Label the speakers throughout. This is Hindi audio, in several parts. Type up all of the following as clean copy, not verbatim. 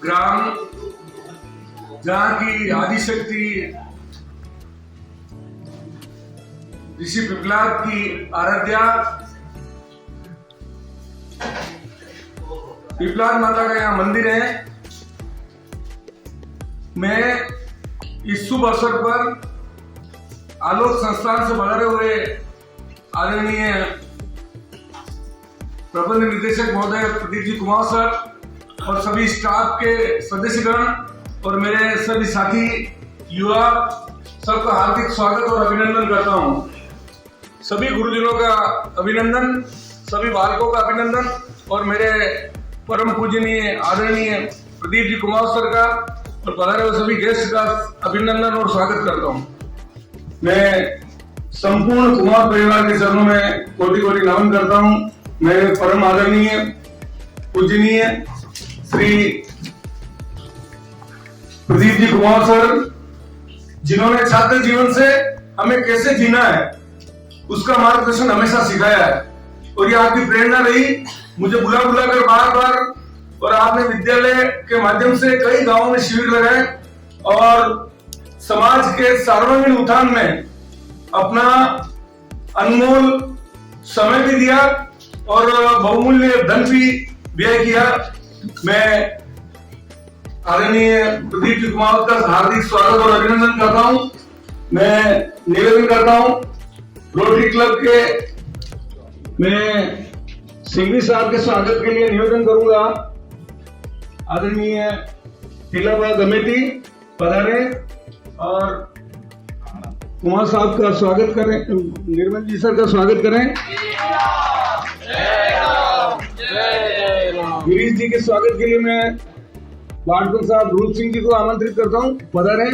Speaker 1: ग्राम जहाँ की आदिशक्ति ऋषि पिपलाद की आराध्या पिपलाद माता का यहाँ मंदिर है। मैं इस शुभ अवसर पर आलोक संस्थान से पधारे हुए आदरणीय प्रबंध निर्देशक महोदय प्रदीप जी कुमार सर और सभी स्टाफ के सदस्यगण और मेरे सभी साथी युवा सबका हार्दिक स्वागत और अभिनंदन करता हूं। सभी गुरुजनों का अभिनंदन, सभी बालकों का अभिनंदन और मेरे परम पूजनीय आदरणीय प्रदीप जी कुमार सर का और पधारे हुए सभी गेस्ट का अभिनंदन और स्वागत करता हूं। मैं संपूर्ण कुमार परिवार के चरणों में कोटि कोटि नमन करता हूं। मेरे परम आदरणीय पूजनीय श्री प्रदीप जी कुमार सर, जिन्होंने छात्र जीवन से हमें कैसे जीना है उसका मार्गदर्शन हमेशा सिखाया है और ये आपकी प्रेरणा रही। मुझे बुला कर बार बार और आपने विद्यालय के माध्यम से कई गांवों में शिविर लगाए और समाज के सर्वांगीण उत्थान में अपना अनमोल समय भी दिया और बहुमूल्य धन भी व्यय किया। मैं आदरणीय प्रदीप जी कुमार का हार्दिक स्वागत और अभिनंदन करता हूं। मैं निवेदन करता हूं रोटरी क्लब के मैं सिंघवी साहब के स्वागत के लिए निवेदन करूंगा। आदरणीय तिलाबा कमेटी पधारे और कुमार साहब का स्वागत करें, निर्मल जी सर का स्वागत करें। गिरीश जी के स्वागत के लिए मैं वार्डकर साहब रूप सिंह जी को आमंत्रित करता हूं, पधारें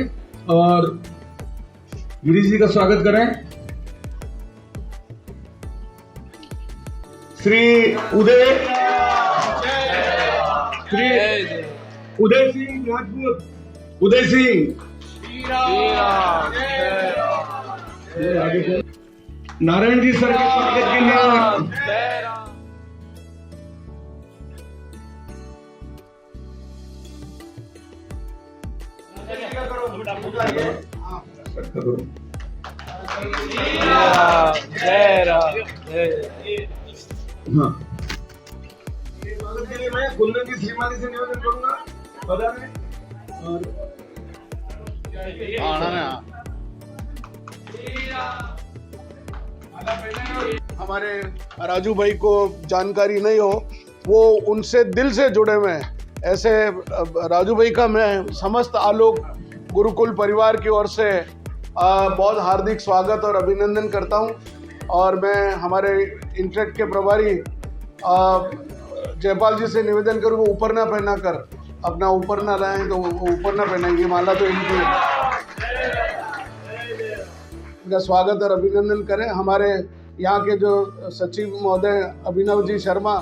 Speaker 1: और गिरीश जी का स्वागत करें। श्री उदय सिंह राजपूत, उदय सिंह नारायण जी सर के स्वागत के लिए मैं कुंदन की श्रीमती से निवेदन करूंगा, बधाई
Speaker 2: हमारे राजू भाई को जानकारी नहीं हो, वो उनसे दिल से जुड़े हुए हैं। ऐसे राजू भाई का मैं समस्त आलोक गुरुकुल परिवार की ओर से बहुत हार्दिक स्वागत और अभिनंदन करता हूं। और मैं हमारे इंटरेक्ट के प्रभारी जयपाल जी से निवेदन करूँ वो ऊपर ना पहना कर अपना ऊपर ना लाएं, तो वो ऊपर ना पहनाएंगे माला, तो इनका स्वागत और अभिनंदन करें। हमारे यहाँ के जो सचिव महोदय अभिनव जी शर्मा,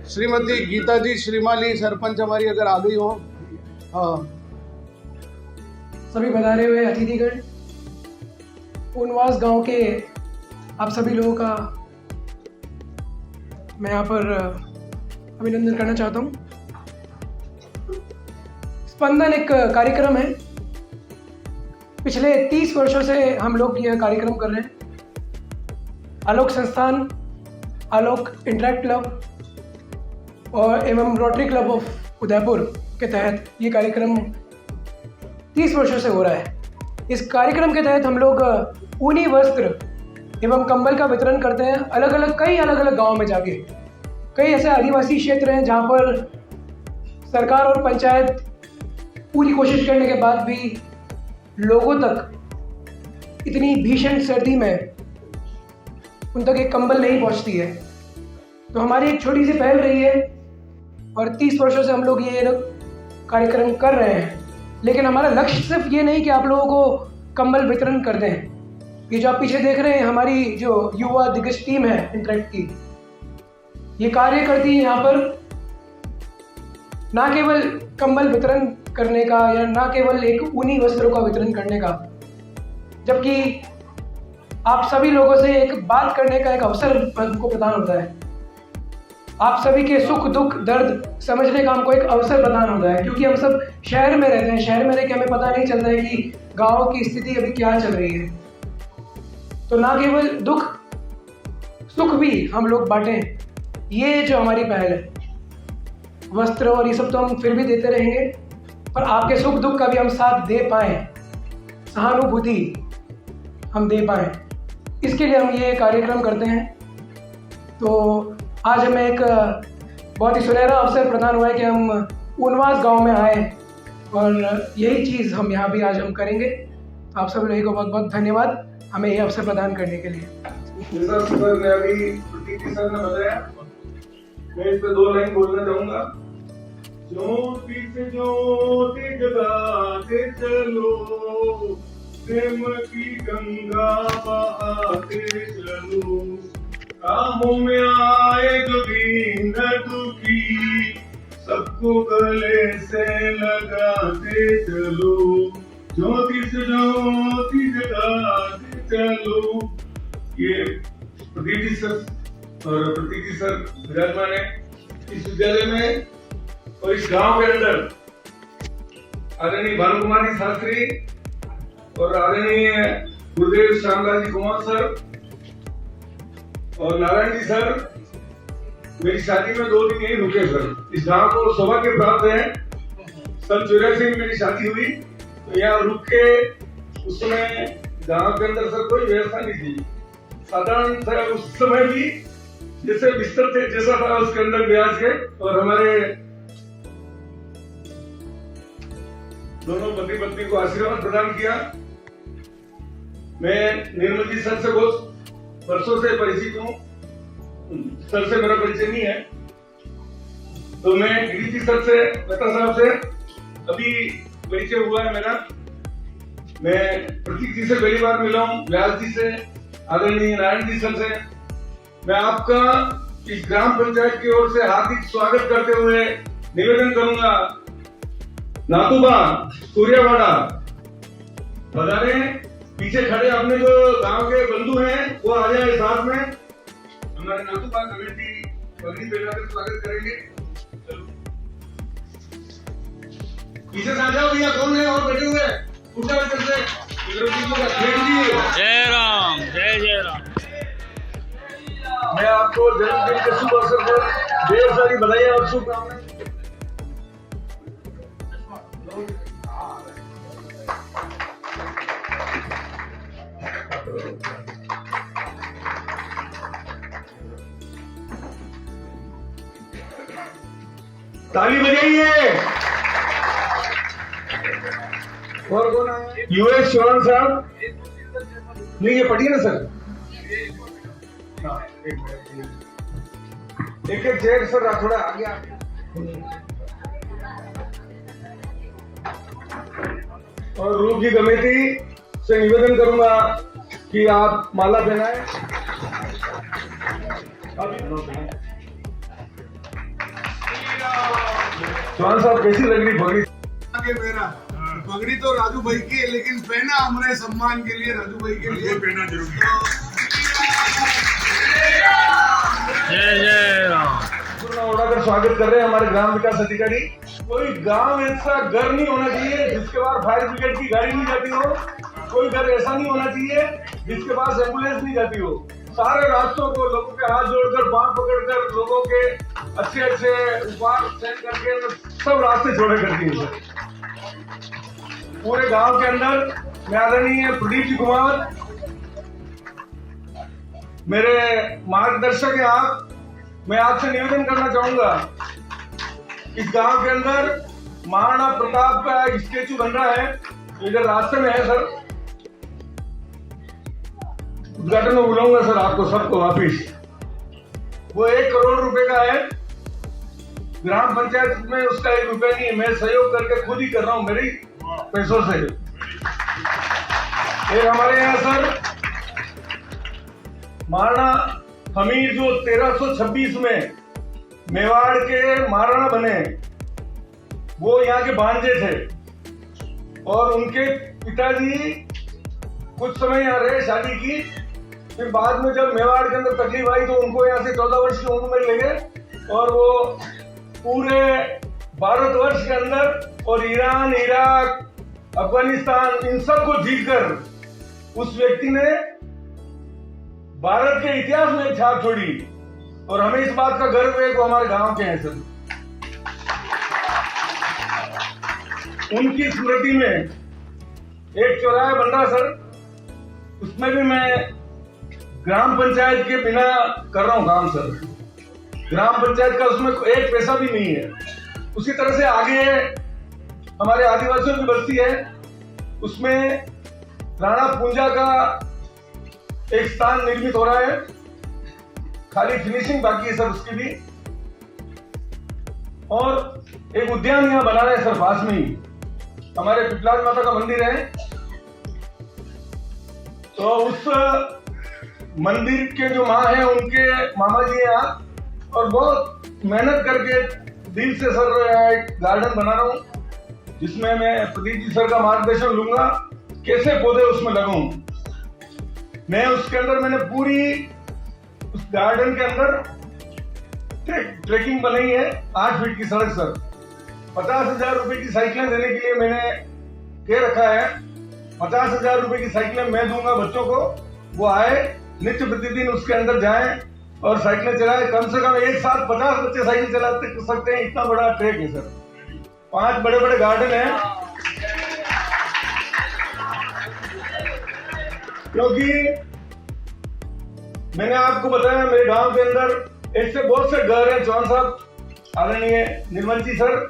Speaker 2: श्रीमती गीता जी श्रीमाली सरपंच हमारी अगर आ गई हो, हाँ,
Speaker 3: सभी पधारे हुए अतिथिगण, ऊनवास गांव के आप सभी लोगों का मैं यहाँ पर अभिनंदन करना चाहता हूँ। स्पंदन एक कार्यक्रम है, पिछले 30 वर्षों से हम लोग यह कार्यक्रम कर रहे हैं। आलोक संस्थान, आलोक इंटरैक्ट क्लब और एवं रोटरी क्लब ऑफ उदयपुर के तहत ये कार्यक्रम 30 वर्षों से हो रहा है। इस कार्यक्रम के तहत हम लोग ऊनी वस्त्र एवं कंबल का वितरण करते हैं कई अलग अलग गाँव में जाके। कई ऐसे आदिवासी क्षेत्र हैं जहाँ पर सरकार और पंचायत पूरी कोशिश करने के बाद भी लोगों तक इतनी भीषण सर्दी में उन तक एक कंबल नहीं पहुँचती है। तो हमारी एक छोटी सी पहल रही है और 30 वर्षों से हम लोग ये कार्यक्रम कर रहे हैं। लेकिन हमारा लक्ष्य सिर्फ ये नहीं कि आप लोगों को कंबल वितरण कर दें। ये जो आप पीछे देख रहे हैं, हमारी जो युवा दिग्गज टीम है इंटरैक्ट की, ये कार्य करती है यहाँ पर ना केवल कंबल वितरण करने का या ना केवल एक ऊनी वस्त्रों का वितरण करने का, जबकि आप सभी लोगों से एक बात करने का एक अवसर हमको प्रदान होता है। आप सभी के सुख दुख दर्द समझने का हमको एक अवसर प्रदान होता है, क्योंकि हम सब शहर में रहते हैं। शहर में रह के हमें पता नहीं चलता है कि गाँव की स्थिति अभी क्या चल रही है। तो ना केवल दुख सुख भी हम लोग बांटें, ये जो हमारी पहल है। वस्त्र और ये सब तो हम फिर भी देते रहेंगे, पर आपके सुख दुख का भी हम साथ दे पाएँ, सहानुभूति हम दे पाएँ, इसके लिए हम ये कार्यक्रम करते हैं। तो आज हमें एक बहुत ही सुनहरा अवसर प्रदान हुआ है कि हम ऊनवास गांव में आए और यही चीज़ हम यहाँ भी आज हम करेंगे। तो आप सब लोगों को बहुत बहुत धन्यवाद हमें ये अवसर प्रदान करने के लिए।
Speaker 1: जैसा सर ने अभी प्रतीक सर ने बताया, मैं इस पे 2 लाइन बोलना चाहूंगा। ज्योति से ज्योति जगाते चलो, प्रेम की गंगा बहाते चलो, कामों में आए जो दीन दुखी, सबको गले से लगाते चलो, ज्योति से ज्योति जगाते चलो। ये प्रदीप जी सर और प्रतीक जी सर विराजमान है इस विद्यालय में और इस गांव के अंदर। आदरणीय भानु कुमार जी शास्त्री और आदरणीय गुरुदेव श्यामलाल जी कुमार सर और नारायण जी सर मेरी शादी में 2 दिन यही रुके सर। इस गांव को सौभाग्य प्राप्त है, सन 84 में मेरी शादी हुई तो यहाँ रुक के, उस समय गांव के अंदर सर कोई व्यवस्था नहीं थी। साधारण सर उस समय भी जैसे बिस्तर थे जैसा था उसके अंदर ब्याज के, और हमारे दोनों पति पत्नी को आशीर्वाद प्रदान किया। मैं निर्मल जी सर से बहुत वर्षों से परिचित हूँ, सर से मेरा परिचय नहीं है। तो मैं गिरी जी सर से, लता साहब से अभी परिचय हुआ है मेरा। मैं प्रतीक जी से पहली बार मिला हूँ, व्यास जी से, आदरणीय नारायण जी सर से। मैं आपका इस ग्राम पंचायत की ओर से हार्दिक स्वागत करते हुए निवेदन करूंगा, नातूबा सूर्यवाड़ा पधारे। पीछे खड़े अपने जो गांव के बंधु हैं वो आ जाए साथ में। हमारे नातूबा कमेटी पगड़ी पहनाकर स्वागत करेंगे। चलो पीछे से आ जाओ भैया, कौन है और बैठे हुए उठा करके
Speaker 4: जय राम, जय जय राम।
Speaker 1: मैं आपको जन्मदिन के शुभ अवसर पर ढेर सारी बधाई और शुभकामनाएं। ताली बजाइए। और कौन है? यूएस चौहान साहब। नहीं ये पढ़िए ना सर। एक एक चेयर सर थोड़ा आगे और रूप की कमेटी से निवेदन करूंगा कि आप माला पहनाएं। चौहान साहब कैसी लग रही पगड़ी?
Speaker 2: आगे मेरा पगड़ी तो राजू भाई की है, लेकिन पहना हमारे सम्मान के लिए, राजू भाई के लिए पहना जरूर।
Speaker 4: जय जय राम।
Speaker 1: उड़ाकर स्वागत कर रहे हैं हमारे ग्राम विकास अधिकारी। कोई गांव ऐसा घर नहीं होना चाहिए जिसके पास फायर ब्रिगेड की गाड़ी नहीं जाती हो, कोई घर ऐसा नहीं होना चाहिए जिसके पास एम्बुलेंस नहीं जाती हो। सारे रास्तों को लोगों के हाथ जोड़कर, पांव पकड़कर, लोगों के अच्छे अच्छे उपहार सेंड करके सब रास्ते छोड़े करती है सर। पूरे गांव के अंदर मैं आदरणीय प्रदीप जी कुमार मेरे मार्गदर्शक हैं आप। मैं आपसे निवेदन करना चाहूंगा, इस गांव के अंदर महाराणा प्रताप का एक स्टेचू बन रहा है, इधर रास्ते में है सर। उद्घाटन में बुलाऊंगा सर आपको सबको वापिस। वो 1 करोड़ रुपए का है। ग्राम पंचायत में उसका 1 रुपया नहीं है, मैं सहयोग करके खुद ही कर रहा हूं मेरी पैसों से। एक हमारे यहाँ सर महाराणा हमीर जो 1326 में मेवाड़ के महाराणा बने, वो यहाँ के भांजे थे और उनके पिताजी कुछ समय यहाँ रहे, शादी की। फिर बाद में जब मेवाड़ के अंदर तकलीफ आई तो उनको यहाँ से 14 वर्ष की उम्र में ले गए और वो पूरे भारतवर्ष के अंदर और ईरान, इराक, अफगानिस्तान इन सब को जीतकर उस व्यक्ति ने भारत के इतिहास में एक छाप छोड़ी और हमें इस बात का गर्व है कि हमारे गांव के हैं सर। उनकी स्मृति में एक चौराहा बन रहा सर, उसमें भी मैं ग्राम पंचायत के बिना कर रहा हूं काम सर। ग्राम पंचायत का उसमें 1 पैसा भी नहीं है। उसी तरह से आगे हमारे आदिवासियों की बस्ती है, उसमें राणा पूंजा का एक स्थान निर्मित हो रहा है, खाली फिनिशिंग बाकी है सर उसकी भी। और एक उद्यान यहाँ बना रहे हैं सर, पास में ही हमारे पिपलाद माता का मंदिर है। तो उस मंदिर के जो माँ है उनके मामा जी हैं आप, और बहुत मेहनत करके दिल से सर एक गार्डन बना रहा हूँ जिसमें मैं प्रदीप जी सर का मार्गदर्शन लूंगा कैसे पौधे उसमें लगाऊं। मैं उसके अंदर मैंने पूरी उस गार्डन के अंदर ट्रेकिंग बनाई है, 8 फीट की सड़क सर। 50,000 रुपए की साइकिलें देने के लिए मैंने कह रखा है। 50,000 रुपए की साइकिलें मैं दूंगा बच्चों को, वो आए नित्य प्रतिदिन उसके अंदर जाएं और साइकिलें चलाएं। कम से कम एक साथ 50 बच्चे साइकिल चला सकते हैं, इतना बड़ा ट्रैक है सर। 5 बड़े बड़े गार्डन हैं। क्योंकि मैंने आपको बताया मेरे गांव के अंदर ऐसे बहुत से घर हैं चौहान साहब, आदरणीय निर्मल जी सर,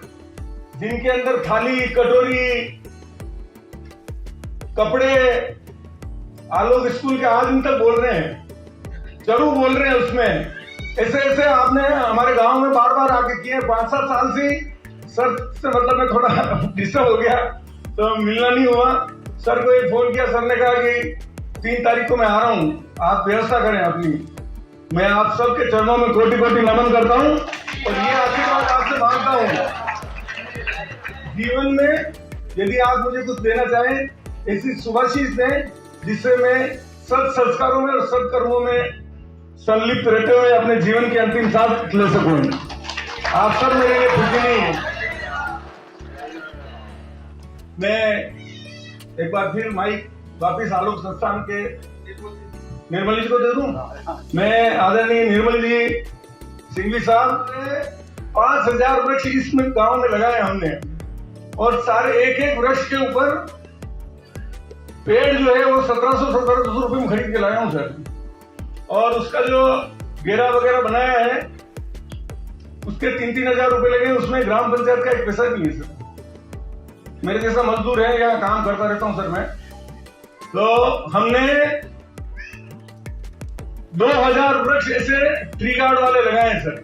Speaker 1: जिनके अंदर थाली, कटोरी, कपड़े, आलोक स्कूल के आज दिन तक बोल रहे हैं, जरूर बोल रहे हैं उसमें। ऐसे ऐसे आपने हमारे गांव में बार बार आके किए। 5-7 साल से सर से मतलब मैं थोड़ा डिस्टर्ब हो गया तो मिलना नहीं हुआ। सर को एक फोन किया, सर ने कहा कि 3 तारीख को मैं आ रहा हूँ, आप व्यवस्था करें अपनी। मैं आप सबके चरणों में कोटि कोटि नमन करता हूँ और ये आशीर्वाद आपसे मांगता हूँ। जीवन में यदि आप मुझे कुछ देना चाहें, ऐसी शुभाशीष दें जिससे मैं सत संस्कारों में और सत्कर्मों में संलिप्त रहते हुए अपने जीवन की अंतिम सांस ले सकूं। आप सब मेरे लिए खुशी नहीं है। मैं एक बार फिर माइक वापिस आलोक संस्थान के निर्मल जी को दे दूं। मैं आदरणीय निर्मल जी सिंघवी साहब ने 5,000 वृक्ष इसमें गांव में लगाए हमने, और सारे एक वृक्ष के ऊपर पेड़ जो है वो 1700-1700 रुपए में खरीद के लाया हूं सर। और उसका जो घेरा वगैरह बनाया है उसके 3-3 हजार रुपए लगे। उसमें ग्राम पंचायत का 1 पैसा नहीं है सर। मेरे जैसा मजदूर है, यहाँ काम करता रहता हूं सर मैं। तो हमने 2000 वृक्ष ऐसे ट्री गार्ड वाले लगाए हैं सर,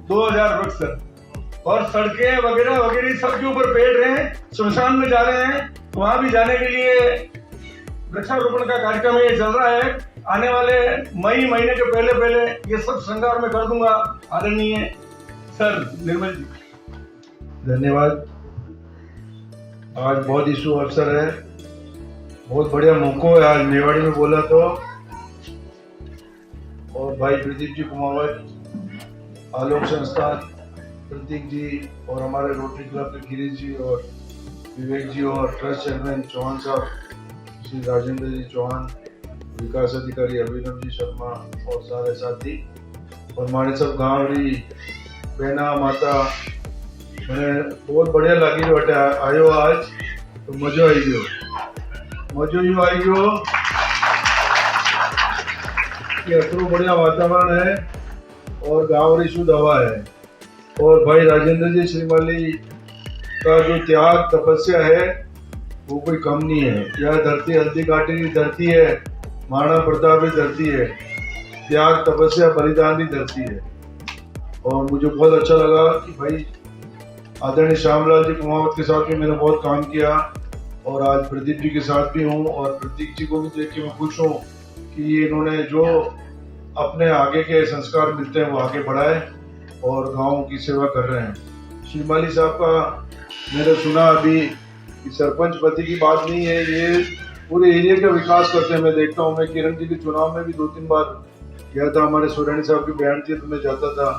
Speaker 1: 2000 वृक्ष सर। और सड़कें वगैरह वगैरह सबके ऊपर पेड़ रहे हैं, श्मशान में जा रहे हैं। वहां भी जाने के लिए वृक्षारोपण का कार्यक्रम ये चल रहा है। आने वाले मई महीने के पहले पहले ये सब श्रृंगार में कर दूंगा। आदरणीय सर निर्मल जी,
Speaker 5: धन्यवाद। आज बहुत ही शुभ अवसर है, बहुत बढ़िया मौका है आज मेवाड़ी में बोला तो। और भाई प्रदीप जी कुमावत, आलोक संस्थान, प्रतीक जी और हमारे रोटरी क्लब के गिरीश जी और विवेक जी और ट्रस्ट चेयरमैन चौहान साहब, श्री राजेंद्र जी चौहान, विकास अधिकारी अभिनव जी शर्मा और सारे साथी और हमारे सब गांवरी बहना माता, मैंने बहुत बढ़िया लगी बटे आयो आज तो मजो आई गयो, मजो यू आई गयो कि अतरो बढ़िया वातावरण है और गांव री शुद्ध हवा है। और भाई राजेंद्र जी श्रीमाली का जो त्याग तपस्या है वो कोई कम नहीं है। यह धरती हल्दी घाटी की धरती है, महाराणा प्रताप की धरती है, त्याग तपस्या बलिदान की धरती है। और मुझे बहुत अच्छा लगा कि भाई आदरणीय श्यामलाल जी कुमावत के साथ भी मैंने बहुत काम किया और आज प्रदीप जी के साथ भी हूँ और प्रतीक जी को भी देख के मैं खुश हूँ कि इन्होंने जो अपने आगे के संस्कार मिलते हैं वो आगे बढ़ाए और गाँव की सेवा कर रहे हैं। श्रीमाली साहब का मैंने सुना अभी कि सरपंच पति की बात नहीं है, ये पूरे एरिया का विकास करते हैं। मैं देखता हूँ, मैं किरण जी के चुनाव में भी 2-3 बार गया था, हमारे सोरानी साहब की बयान थी तो मैं जाता था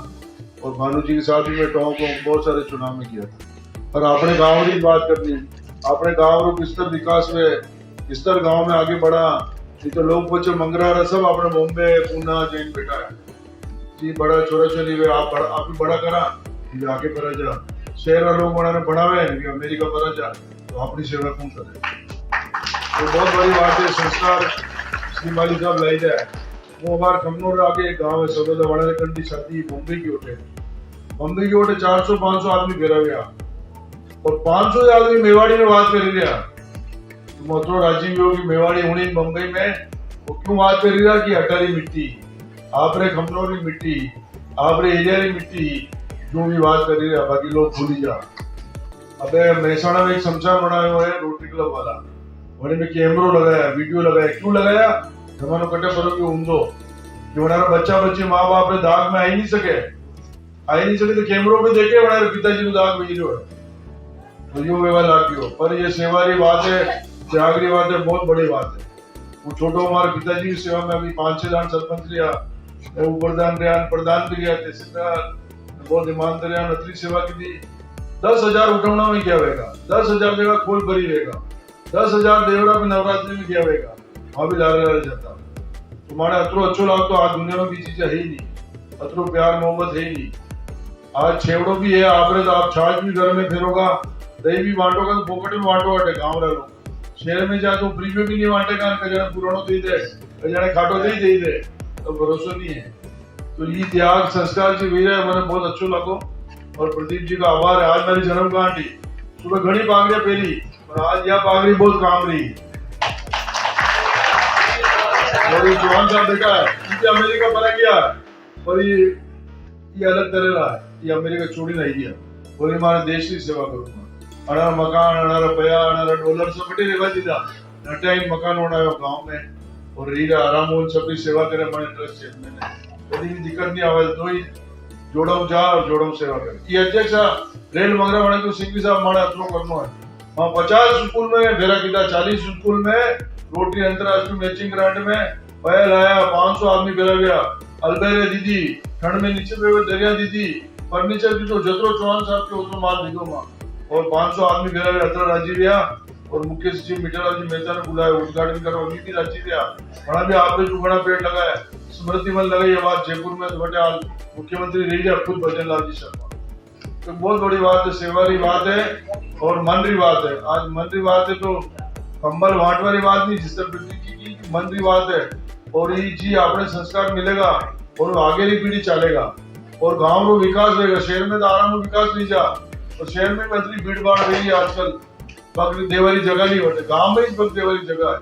Speaker 5: और भानु जी के साथ भी मैं टॉप को बहुत सारे चुनाव में किया था। पर अपने गाँव की बात करनी, अपने गाँव को किस तरह विकास में, किस तरह गाँव में आगे बढ़ा, ये तो लोग बच्चे मंगरा सब अपने बॉम्बे पूना जैन बेटा है जी, बड़ा छोरा छोरी वे आप भी बड़ा करा आगे बढ़ा जा, शहर लोग बड़ा ने बढ़ावे अमेरिका बढ़ा जा तो अपनी सेवा कौन करे। तो बहुत बड़ी बात है, संस्कार श्रीमाली साहब लाई जाए। वो बार कमनोर आगे गांव है सदोदा वाला कंडी शादी बॉम्बे की ओटे 400-500 आदमी घेरा गया और 500 आदमी मेवाड़ी में बात कर रहा। तुम अतो राजीव होगी मेवाड़ी होनी बम्बई में वो क्यों बात कर रहा कि अटारी मिट्टी आपरे खमनोर की मिट्टी आपरे एरिया की मिट्टी जो भी बात कर रहा, बाकी लोग भूल जा। अबे महसाणा में एक शमशान बनाया हुआ है रोटरी क्लब वाला, वही में कैमरो लगाया, वीडियो लगाया। क्यों लगाया? जमानो कटे पड़ो कि ऊंधो कि हमारा बच्चा बच्चे माँ बाप दाग में आ ही नहीं सके तो कैमरों पे देखे हमारे पिताजी को दाग भेज रहे तो यो व्यवहार लागियो। पर ये सेवा की बात है, त्याग की बात है, बहुत बड़ी बात है। वो छोटो हमारे पिताजी की सेवा में अभी 5-6 दान सरपंच लिया, प्रधान भी लिया, तहसीलदार बहुत ईमानदार रहा, नतरी सेवा की थी। 10,000 उठौना में किया होगा, 10,000 जगह खोल भरी रहेगा, 10,000 देवरा भी नवरात्रि में किया होगा, वहां भी लाल जाता। तुम्हारे अतरो अच्छो लाग तो आज दुनिया में भी चीजें है ही नहीं, अतरो प्यार मोहब्बत है ही नहीं। आज छेवड़ो भी है, आपरे तो आप छाछ भी घर में फेरोगा, दही भी बांटोगा तो पोकट में बांटोगा। गाँव रहे लोग शहर में जा तो फ्री में भी नहीं बांटेगा, कजाने पुरानो दे दे, कजाने खाटो दे दे, तो भरोसा नहीं है। तो ये त्याग संस्कार जी वीर है, मैंने बहुत अच्छो लगो और प्रदीप जी का आभार है। आज मेरी जन्म गांठी सुबह घनी पागड़ियां पहरी और आज यह पागड़ी बहुत काम रही। और ये चौहान साहब देखा है, इनके अमेरिका बना गया और ये अलग तरह रहा है, ये अमेरिका छोड़ी नहीं गया और हमारे देश की सेवा करूंगा। अनारा मकान, अनारा पया, अनारा डॉलर सब बटे रेवा दीदा, नटाइन मकान बनाया गाँव में और रीरा आराम हो सबकी सेवा करे। हमारे ट्रस्ट चेयरमैन ने कभी भी दिक्कत नहीं आवाज तो ही जोड़ो जा और जोड़ो सेवा करे। ये अध्यक्ष रेल मंगरा वाले को सिंह साहब हमारा अतरो करना है। वहाँ 50 स्कूल में भेरा किया, 40 स्कूल में रोटरी अंतरराष्ट्रीय मैचिंग ग्रांट में पहल आया, 500 आदमी भेरा गया। अलबेरे दीदी ठंड में नीचे पे दरिया दीदी फर्नीचर की तो जतरो चौहान साहब के उतना माल दीदो और 500 आदमी भेरा गया। अतरा राजी गया और मुख्य सचिव मिठालाल जी मेहता ने बुलाया, उद्घाटन करो। नीति राजी गया बड़ा भी आपने जो बड़ा पेड़ लगाया, स्मृति मन लगाई बात जयपुर में बटे आज मुख्यमंत्री रही गया खुद भजन लाल जी शर्मा। तो बहुत बड़ी बात है, सेवा की बात है और मन की बात है। आज मन की बात है तो कंबल वाट वाली बात नहीं, जिस तरह की मन की बात है और ये जी अपने संस्कार मिलेगा और आगे की पीढ़ी चलेगा और गांव को विकास होगा। शहर में तो आराम विकास नहीं जा और शहर में इतनी भीड़ भाड़ रही है आजकल, बाकी देवारी जगह नहीं होते, गांव में ही देवारी जगह है।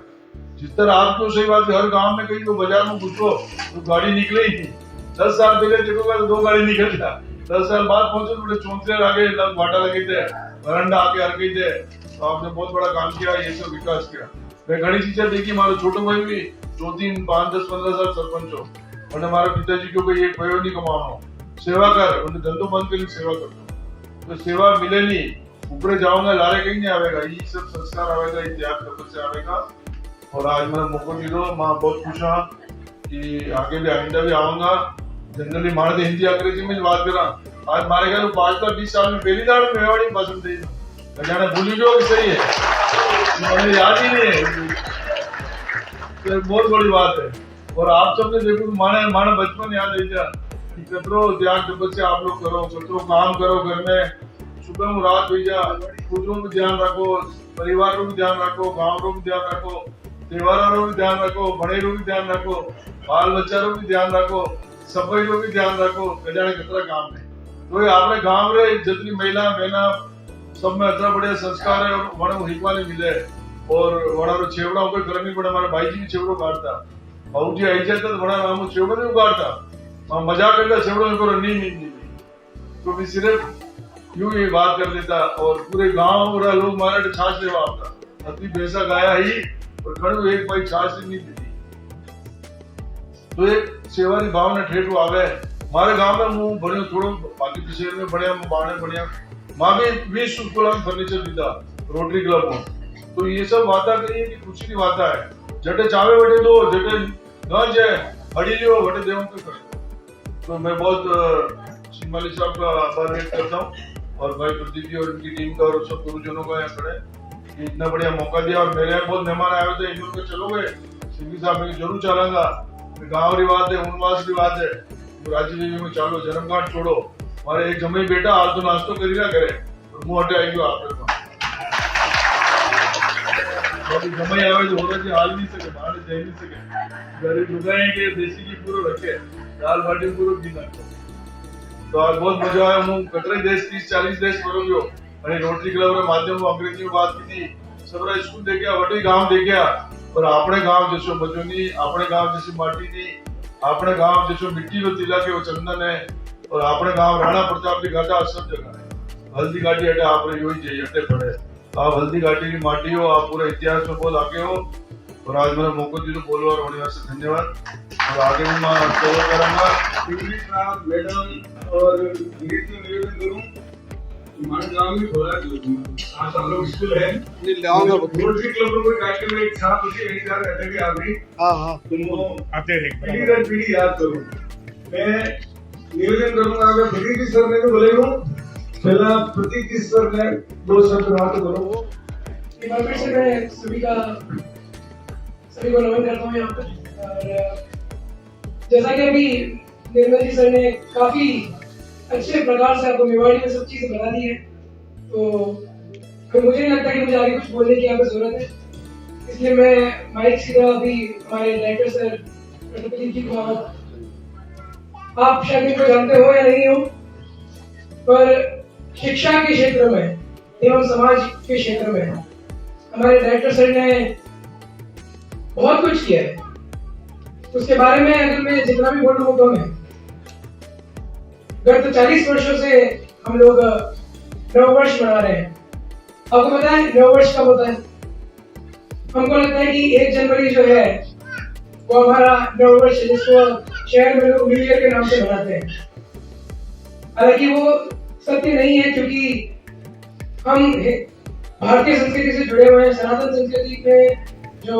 Speaker 5: जिस तरह आपको सही बात है, हर गांव में कहीं तो बाजार में घुसो तो गाड़ी निकले ही नहीं। 10 साल पहले देखोगा तो 2 गाड़ी निकल गया, 10 साल बाद पहुंचो तो चौंतरे आगे भाटा लगे थे, बरंडा आके हर गई थे तो आपने बहुत बड़ा काम किया, ये सब विकास किया। मैं घनी चीजें देखी, मारो छोटो भाई भी 2, 3, 5, 10, 15 साल सरपंच हो, और हमारे पिताजी को कोई एक पैसा नहीं कमाना, सेवा कर, उन्हें धंधो बंद करके सेवा करता, तो सेवा मिले नहीं, ऊपर जाऊंगा लारे कहीं नहीं आवेगा, ये सब संस्कार आवेगा, ये त्याग तपस्या से आवेगा। और आज मैंने मौका मिलो, माँ बहुत खुश हाँ कि आगे भी आइंदा भी आऊंगा। जनरली मारे हिंदी अंग्रेजी में बात करा, आज मारे घर 5-20 साल में पहली दाड़ मेवाड़ी पसंद थी, जाने भूली जो कि सही है, मुझे याद ही नहीं है, तो बहुत बड़ी बात है। और आप सबने देखो माने बचपन याद रह जा, कतरो त्याग तपस्या आप लोग करो, कतरो काम करो घर में, सुबह रात भेजा, खुदों को ध्यान रखो, परिवार को भी ध्यान रखो, गाँव को भी ध्यान रखो, त्योहारों को भी ध्यान रखो, बड़े को भी ध्यान रखो, बाल बच्चा को भी ध्यान रखो, सफाई को भी ध्यान रखो, कल्याण कितना काम है। तो ये आपने गाँव रे जितनी महिला बहना सब में इतना बढ़िया संस्कार है, और वड़ा हिकवाने मिले, और वड़ा रो छेवड़ा कोई कर नहीं पड़ा, हमारा भाई जी भी छेवड़ो काटता, भाऊ जी आई जाता तो बड़ा हम छेवड़ो नहीं उगाड़ता, मजाक करता छेवड़ो को नहीं, तो भी सिर्फ यूं ही बात कर लेता, और पूरे गांव पूरा लोग मारे छाछ लेवा आपका, अपनी पैसा गाया ही, और खड़ू एक भाई छाछ नहीं दी, तो एक सेवा की भावना ठेठ आवे। हमारे गांव में मुंह बड़े थोड़ो, बाकी शहर में बढ़िया बाणे बढ़िया, माँ भी 20 स्कूल फर्नीचर दीदा रोटरी क्लब में, तो ये सब बात करिए कि खुशी की बात है, जटे चावे बटे दो, जटे न जाए हड़ी लियो बटे देव पे करे। तो मैं बहुत सिंह साहब का आभार व्यक्त करता हूँ, और भाई प्रदीप जी और उनकी टीम का और सब गुरुजनों का यहाँ खड़े कि इतना बढ़िया मौका दिया। और मेरे यहाँ बहुत मेहमान आए हुए थे, इन लोग चलो गए, सिंह साहब में जरूर चलांगा, गाँव रिवाज है, उनवास रिवाज है, तो राज्य में चालो, जन्मगांठ छोड़ो, हमारे एक जमाई बेटा आज तो नाश्तो करी ना करे, और मुंह हटे आएगी आप जमाई आवे जो हो रहा हाल नहीं सके, बाहर जा नहीं सके, गरीब लुगाए के देसी की पूरा रखे, दाल बाटी पूरा पीना। तो आज बहुत मजा आया, हूँ कतरे देश 30-40 देश फरो, અને રોટરી ક્લબ ના માધ્યમમાં અંગ્રેજી में बात की, सबरा स्कूल देखा, वटी गांव देखा, पर अपने गांव जैसो मजो नहीं, अपने गांव जैसी माटी नहीं, अपने गांव जैसो मिट्टी रो तिलक है वो चंदन है, और अपने गांव राणा प्रताप की घाटा सब जगह है। हल्दी घाटी अटे आप यो ही चाहिए अटे पड़े, आप हल्दी घाटी की माटी हो, आप पूरे इतिहास में बहुत आगे हो, और आज मैंने मौका दी तो बोलवा होने वास्ते धन्यवाद। और आगे भी मैं सेवा करूंगा।
Speaker 1: इंग्लिश मैडम और इंग्लिश में निवेदन करूं, हमारे गांव में थोड़ा आज हम लोग स्कूल है, रोटरी क्लब में कोई कार्यक्रम में एक साथ उसी नहीं जा रहे थे कि आप भी तुम वो आते हैं पीढ़ी दर पीढ़ी याद करो। मैं निवेदन करूंगा, अगर प्रतीक सर ने तो बोले हूँ, पहला प्रतीक सर ने 2 शब्द बात करो।
Speaker 3: डिपार्टमेंट से मैं सभी को नमन करता हूँ यहाँ पर। और जैसा कि अभी निर्मल जी सर ने काफी अच्छे प्रकार से आपको मेवाड़ी में सब चीजें बता दी है, तो मुझे नहीं लगता कि मुझे आगे कुछ बोलने की यहाँ पे जरूरत है, इसलिए मैं माइक सीधा अभी हमारे डायरेक्टर सर प्रदीप जी को, आप शायद इनको जानते हो या नहीं हो, पर शिक्षा के क्षेत्र में एवं समाज के क्षेत्र में हमारे डायरेक्टर सर ने बहुत कुछ किया है। उसके बारे में अगर मैं जितना भी बोलूं वो कम है। गत 40 वर्षों से हम लोग नववर्ष मना रहे हैं। आपको पता है नववर्ष कब होता है? हमको लगता है कि 1 जनवरी जो है वो हमारा नववर्ष है, जिसको शहर में लोग न्यू ईयर के नाम से मनाते हैं। हालांकि वो सत्य नहीं है, क्योंकि हम भारतीय संस्कृति से जुड़े हुए हैं। सनातन संस्कृति में जो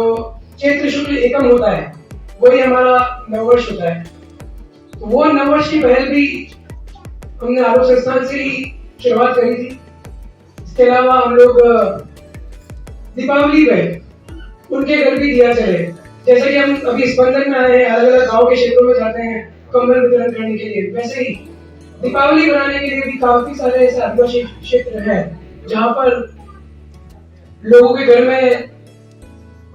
Speaker 3: चैत्र शुक्ल एकम होता है वही हमारा नववर्ष होता है। तो वो नववर्ष की पहल भी हमने आलोक संस्थान से ही शुरुआत करी थी। इसके अलावा हम लोग दीपावली पे उनके घर भी दिया चले, जैसे कि हम अभी स्पंदन में आए हैं, अलग अलग गाँव के क्षेत्रों में जाते हैं कंबल वितरण करने के लिए, वैसे ही दीपावली बनाने के लिए भी काफी सारे ऐसे आदिवासी क्षेत्र हैं जहाँ पर लोगों के घर में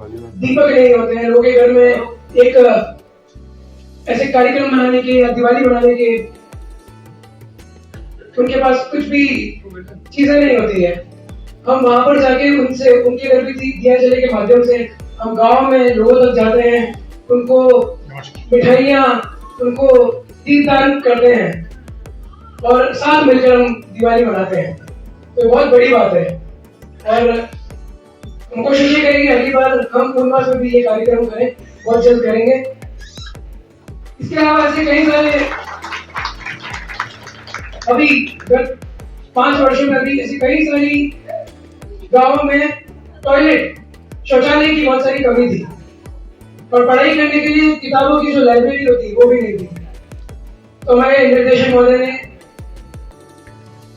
Speaker 3: दीपक नहीं होते हैं, लोगों के घर में एक ऐसे कार्यक्रम मनाने के या दिवाली मनाने के उनके पास कुछ भी चीजें नहीं होती है। हम वहां पर जाके उनसे उनके घर भी दिया जले के माध्यम से हम गांव में लोगों तक जाते हैं, उनको मिठाइयाँ, उनको दीपदान करते हैं और साथ मिलकर हम दिवाली मनाते हैं। तो बहुत बड़ी बात है। और हम कोशिश ये करेंगे अगली बार हम पूर्णमास में भी ये कार्यक्रम करें, बहुत जल्द करेंगे। इसके अलावा ऐसे कई सारे अभी गत 5 वर्षों में अभी ऐसी कई सारी गांवों में टॉयलेट, शौचालय की बहुत सारी कमी थी और पढ़ाई करने के लिए किताबों की जो लाइब्रेरी होती वो भी नहीं थी। तो हमारे निर्देशक महोदय ने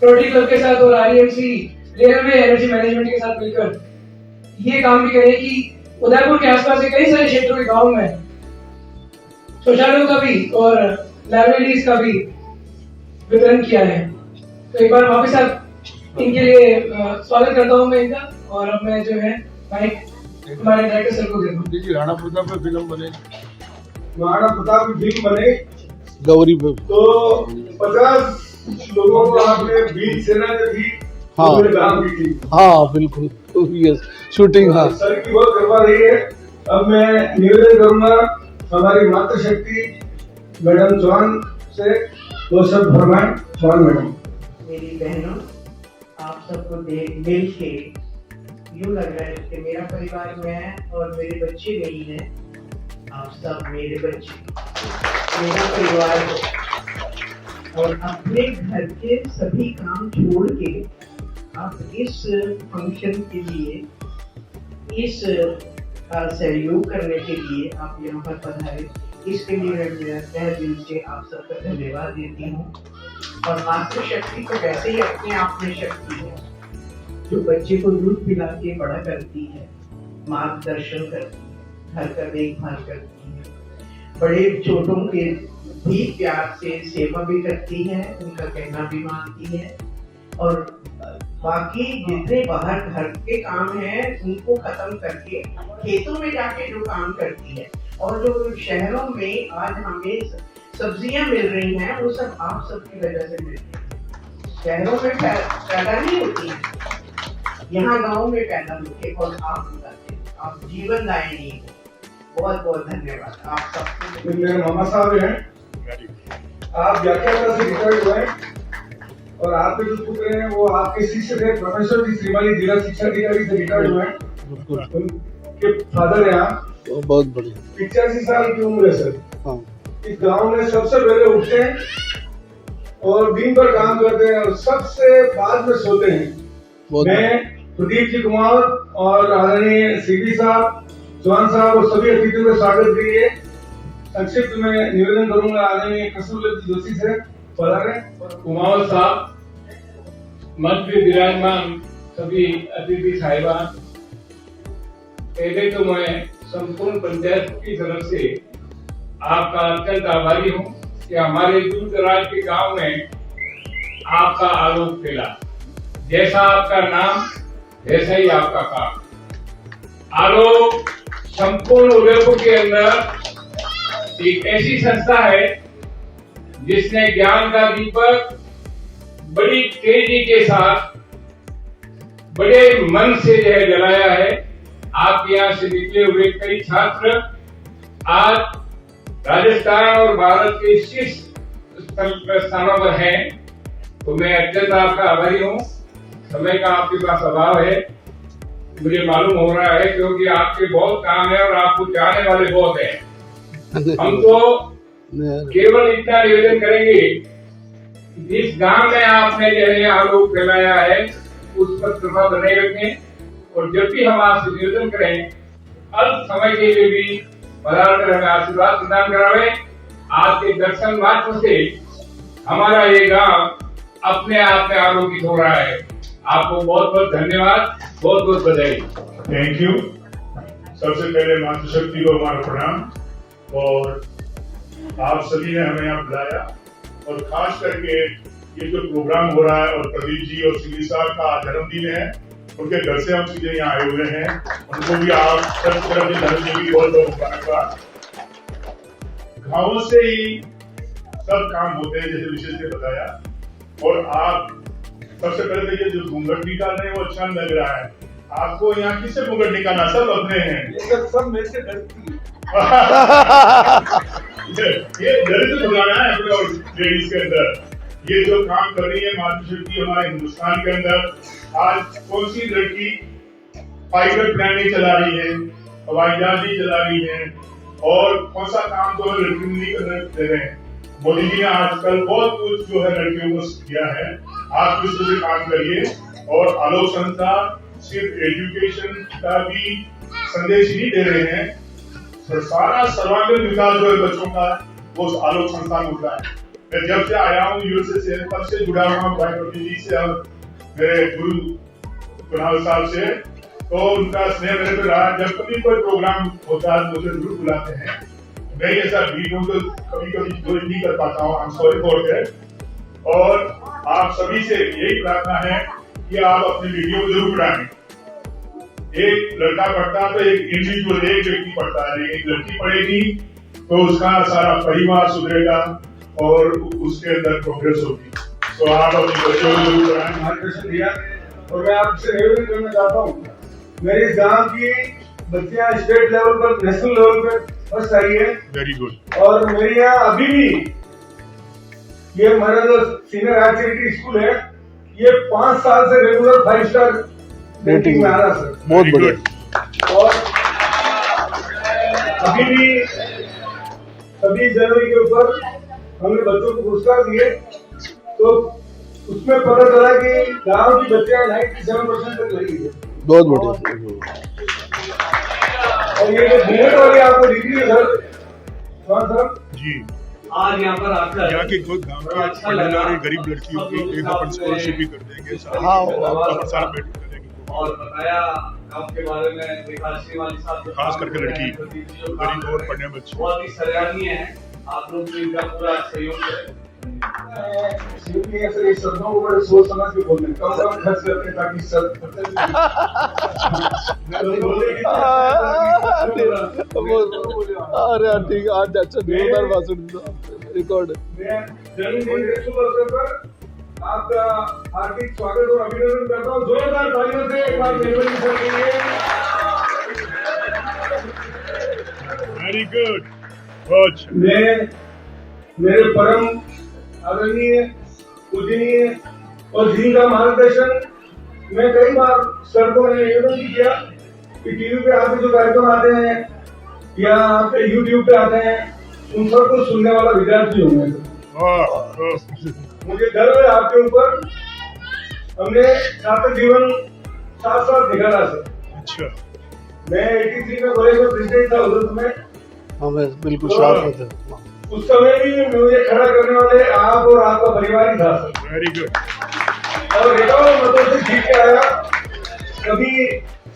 Speaker 3: रोटरी क्लब के साथ और आरईएमसी रेलवे एनर्जी मैनेजमेंट के साथ मिलकर ये काम भी करें कि उदयपुर के आसपास के कई सारे क्षेत्रों के गांव में शौचालयों का भी और लाइब्रेरीज का भी वितरण किया है। तो एक बार वापस आप इनके लिए स्वागत करता हूं मैं इनका, और अब मैं जो है माइक हमारे डायरेक्टर सर को देता हूं।
Speaker 2: जी राणा प्रताप पे फिल्म बने,
Speaker 1: महाराणा प्रताप की फिल्म बने
Speaker 2: गौरी पे।
Speaker 1: तो 50 लोगों को आपने बीच सेना जो थी
Speaker 2: हाँ।
Speaker 1: पूरे काम की थी।
Speaker 2: हाँ बिल्कुल, यस शूटिंग। हाँ
Speaker 1: सर की बहुत कृपा रही है। अब मैं निवेदन करूंगा हमारी मातृशक्ति मैडम चौहान से वो सब फरमाएं। चौहान मैडम।
Speaker 6: मेरी बहनों, आप सबको मिल के यूं लग रहा है कि मेरा परिवार मैं और मेरे बच्चे नहीं है, आप सब मेरे बच्चे, मेरा परिवार हो। और अपने घर के सभी काम छोड़ के आप इस फंक्शन के लिए, इस सहयोग करने के लिए आप यहाँ पर पधारे, इसके लिए मैं मेरा तहे दिल से आप सबका धन्यवाद देती हूँ। और मातृशक्ति तो वैसे ही अपने आप में शक्ति है, जो बच्चे को दूध पिला के बड़ा करती है, मार्गदर्शन करती है, घर का देखभाल करती है, बड़े छोटों के भी प्यार से सेवा भी करती है, उनका कहना भी मानती है, और बाकी जितने बाहर घर के काम हैं उनको खत्म करके खेतों में जाके जो काम करती है। और जो शहरों में आज हमें सब्जियां मिल रही हैं वो सब आप सबकी वजह से मिल रही है। शहरों में पैदा नहीं होती है, यहाँ गाँव में पैदा होती है और आप उगाते हैं, आप जीवन दायिनी हो। बहुत बहुत धन्यवाद आप सबको।
Speaker 1: मेरे मामा साहब हैं, आप व्याख्याता से रिटायर्ड हुए और आपके जो पुत्र हैं वो आपके शिष्य थे, प्रोफेसर जी श्रीमाली जिला शिक्षा अधिकारी से रिटायर्ड हुए हैं। उनके फादर यहाँ
Speaker 2: बहुत बढ़िया।
Speaker 1: 85 साल की उम्र है सर।
Speaker 2: हाँ।
Speaker 1: इस गांव में सबसे पहले उठते हैं और दिन भर काम करते हैं और सबसे बाद में सोते हैं। मैं प्रदीप जी कुमार और आदरणीय सीपी साहब, चौहान साहब और सभी अतिथियों का स्वागत के लिए संक्षिप्त में निवेदन करूंगा आदरणीय कस्तूरबा जोशी से।
Speaker 4: कुमार साहब, मंच में विराजमान सभी अतिथि साहिबान, पहले तो मैं संपूर्ण पंचायत की तरफ से आपका अत्यंत आभारी हूँ कि हमारे दूर दराज के गांव में आपका आलोक फैला। जैसा आपका नाम वैसा ही आपका काम। आलोक संपूर्ण उदयपुर के अंदर एक ऐसी संस्था है जिसने ज्ञान का दीपक बड़ी तेजी के साथ बड़े मन से जो है जलाया है। आप यहाँ से निकले हुए कई छात्र आज राजस्थान और भारत के शीर्ष स्थानों पर हैं, तो मैं अत्यंत आपका आभारी हूँ। समय का आपके पास अभाव है, मुझे मालूम हो रहा है, क्योंकि आपके बहुत काम है और आपको चाहने वाले बहुत हैं। हम तो केवल इतना निवेदन करेंगे, जिस गांव में आपने जो है आलोक फैलाया है उस पर कृपा बनाए रखें, और जब भी हम आपसे निवेदन करें अल्प समय के लिए भी पधार कर हमें आशीर्वाद प्रदान करावे। आपके दर्शन मात्र से हमारा ये गांव अपने आप में आलोकित हो रहा है। आपको बहुत बहुत धन्यवाद, बहुत बहुत बधाई।
Speaker 5: Thank you. सबसे पहले मातृशक्ति को हमारा प्रणाम, और आप सभी ने हमें यहाँ बुलाया, और खास करके ये जो प्रोग्राम हो रहा है और प्रदीप जी और सिली साहब का जन्मदिन है, उनके घर से हम सीधे यहाँ आए हुए हैं, उनको भी आप सब तरफ से धन्यवाद, बहुत बहुत मुबारकबाद। गाँव से ही सब काम होते हैं जैसे विशेष ने बताया, और आप सबसे पहले तो ये जो घूंघट निकाल रहे हैं वो अच्छा लग रहा है। आपको यहाँ किससे घूंघट निकालना, सब अपने हैं,
Speaker 1: सब मेरे से डरती है।
Speaker 5: ये दर्द भगाना है अपने लेडीज के अंदर,
Speaker 7: ये जो काम कर रही है मातृशक्ति हमारे हिंदुस्तान के अंदर, आज कौन सी लड़की पायलट प्लान नहीं चला रही है, हवाई जहाज नहीं चला रही है, और कौन सा काम तो लड़की नहीं करने दे रहे हैं। मोदी जी ने आजकल बहुत कुछ जो है लड़कियों को किया है, आप इस तरह से काम करिए। और आलोक संस्था सिर्फ एजुकेशन का भी संदेश ही दे रहे हैं, तो सारा सर्वांगीण विकास जो है बच्चों का वो आलोक संस्था में होता है। मैं जब से आया हूँ यूएसए से, तब से जुड़ा हुआ हूँ भाई पटेल जी से और मेरे गुरु कुणाल साहब से, तो उनका स्नेह मेरे पे रहा। जब कभी कोई प्रोग्राम होता है मुझे जरूर बुलाते हैं। मैं ये सब वीडियो तो कभी कभी ज्वाइन नहीं कर पाता हूँ, I am sorry for that. और आप सभी से यही प्रार्थना है कि आप अपने वीडियो को जरूर बढ़ाएं। एक लड़का पढ़ता है तो एक इंडिविजुअल एक व्यक्ति पढ़ता है, एक लड़की पढ़ेगी तो उसका सारा परिवार सुधरेगा और उसके अंदर प्रोग्रेस होगी। तो आप अपने बच्चों को जरूर बढ़ाएं।
Speaker 5: मार्गदर्शन दिया और मैं आपसे निवेदन करना चाहता हूँ, मेरे गांव की बच्चियां स्टेट लेवल पर, नेशनल लेवल पर फर्स्ट आई है।
Speaker 7: Very good.
Speaker 5: और मेरे यहाँ अभी भी ये हमारा जो सीनियर हायर सेकेंडरी स्कूल है, ये 5 साल से रेगुलर 5 स्टार रेटिंग में आ रहा सर।
Speaker 2: बहुत बढ़िया।
Speaker 5: और अभी भी 26 जनवरी के ऊपर हमने बच्चों को पुरस्कार दिए, तो उसमें पता चला कि गांव की बच्चियां 97% तक लगी है।
Speaker 2: बहुत बढ़िया।
Speaker 5: और ये जो बुलेट वाली आपको दिख रही है सर, कौन सर?
Speaker 7: जी,
Speaker 5: आज यहाँ पर आकर
Speaker 7: यहाँ के खुद गाँव के पढ़ने वाली गरीब लड़कियों की एक अपन स्कॉलरशिप भी कर देंगे, सारा पेड करेंगे।
Speaker 8: और बताया काम के बारे में, देखा श्रीवाली साहब
Speaker 7: खास करके लड़की गरीब और पढ़ने बच्चे
Speaker 8: बहुत ही सराहनीय है। आप लोग भी इनका पूरा सहयोग करें।
Speaker 5: सर, इस शब्दों को बड़े सोच समझ के बोलते हैं, कम से कम खर्च करते हैं ताकि सब
Speaker 2: अरे ठीक है, आज अच्छा जोरदार भाषण रिकॉर्ड।
Speaker 5: आपका हार्दिक स्वागत और अभिनंदन करता हूँ। जोरदार तालियों से एक बार निर्मली सर के लिए।
Speaker 7: वेरी गुड, बहुत अच्छा।
Speaker 5: मैं मेरे परम आदरणीय पूजनीय और जिनका मार्गदर्शन मैं कई बार सर को मैंने निवेदन भी किया कि टीवी पे आपके जो कार्यक्रम आते हैं या आपके यूट्यूब पे आते हैं, उन सबको सुनने वाला विद्यार्थी हूँ मैं। मुझे गर्व है आपके ऊपर। हमने छात्र जीवन साथ साथ निकाला सर।
Speaker 7: अच्छा,
Speaker 5: मैं 83 में कॉलेज में प्रेसिडेंट था उस समय।
Speaker 2: हमें बिल्कुल साथ है।
Speaker 5: उस समय भी मुझे खड़ा करने वाले आप और आपका परिवार ही था सर।
Speaker 7: Very good.
Speaker 5: और एकावन मतों से जीत के आया, कभी